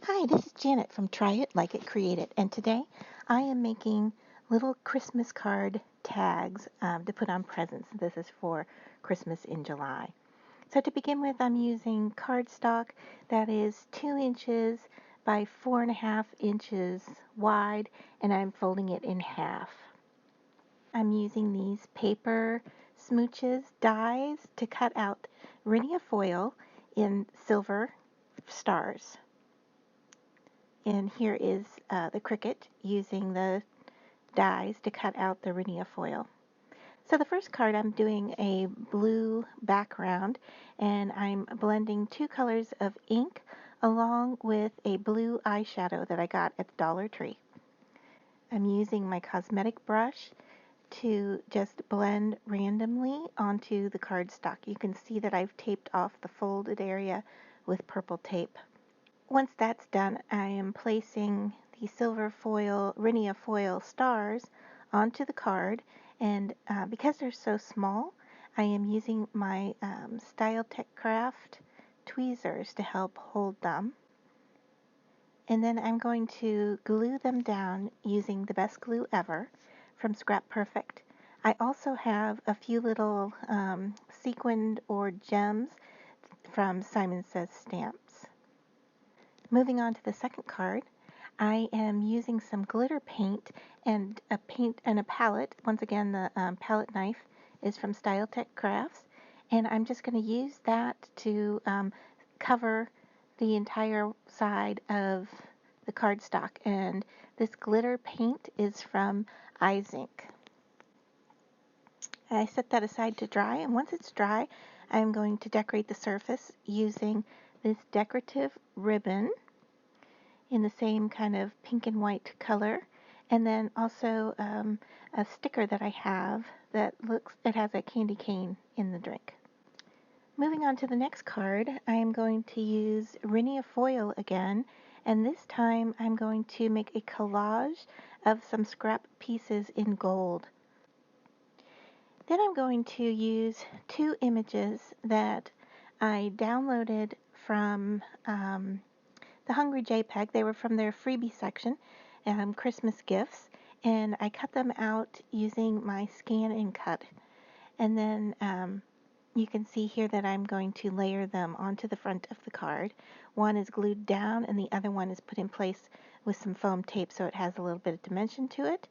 Hi, this is Janet from Try It, Like It, Create It, and today I am making little Christmas card tags to put on presents. This is for Christmas in July. So to begin with, I'm using cardstock that is 2 inches by 4.5 inches wide, and I'm folding it in half. I'm using these paper smooches dies to cut out Rhinea foil in silver stars. And here is the Cricut using the dies to cut out the Rhinea foil. So the first card, I'm doing a blue background, and I'm blending 2 colors of ink along with a blue eyeshadow that I got at the Dollar Tree. I'm using my cosmetic brush to just blend randomly onto the cardstock. You can see that I've taped off the folded area with purple tape. Once that's done, I am placing the silver foil, Rhinea foil stars onto the card, and because they're so small, I am using my Style Craft tweezers to help hold them. And then I'm going to glue them down using the best glue ever from Scrap Perfect. I also have a few little sequined or gems from Simon Says Stamps. Moving on to the second card, I am using some glitter paint and a palette. Once again, the palette knife is from Style Crafts, and I'm just going to use that to cover the entire side of the cardstock. And this glitter paint is from Ink. I set that aside to dry, and once it's dry, I'm going to decorate the surface using this decorative ribbon in the same kind of pink and white color, and then also a sticker that I have that it has a candy cane in the drink. Moving on to the next card, I am going to use Rhinea foil again, and this time I'm going to make a collage of some scrap pieces in gold. Then I'm going to use 2 images that I downloaded from the Hungry JPEG. They were from their freebie section, Christmas gifts, and I cut them out using my scan and cut. And then you can see here that I'm going to layer them onto the front of the card. One is glued down and the other one is put in place with some foam tape so it has a little bit of dimension to it,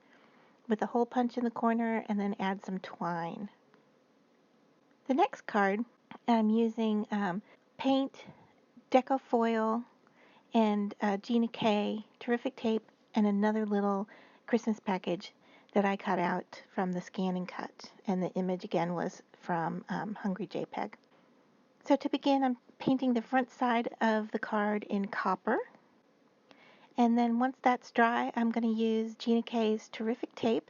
with a hole punch in the corner, and then add some twine. The next card, I'm using paint, deco foil, and Gina K, Terrific Tape, and another little Christmas package that I cut out from the scan and cut. And the image again was from Hungry JPEG. So to begin, I'm painting the front side of the card in copper. And then once that's dry, I'm going to use Gina K's Terrific Tape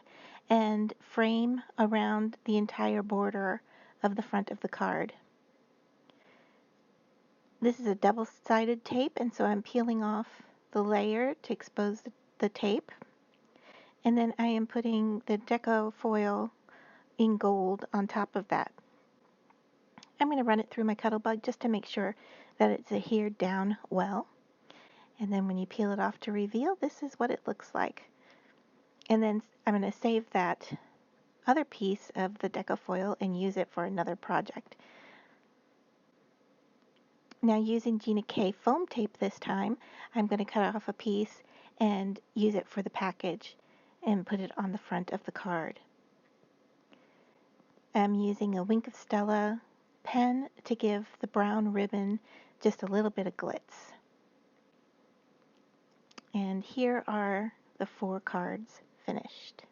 and frame around the entire border of the front of the card. This is a double-sided tape, and so I'm peeling off the layer to expose the tape. And then I am putting the deco foil in gold on top of that. I'm going to run it through my Cuttlebug just to make sure that it's adhered down well. And then when you peel it off to reveal, this is what it looks like. And then I'm going to save that other piece of the deco foil and use it for another project. Now, using Gina K foam tape this time, I'm going to cut off a piece and use it for the package and put it on the front of the card. I'm using a Wink of Stella pen to give the brown ribbon just a little bit of glitz. And here are the 4 cards finished.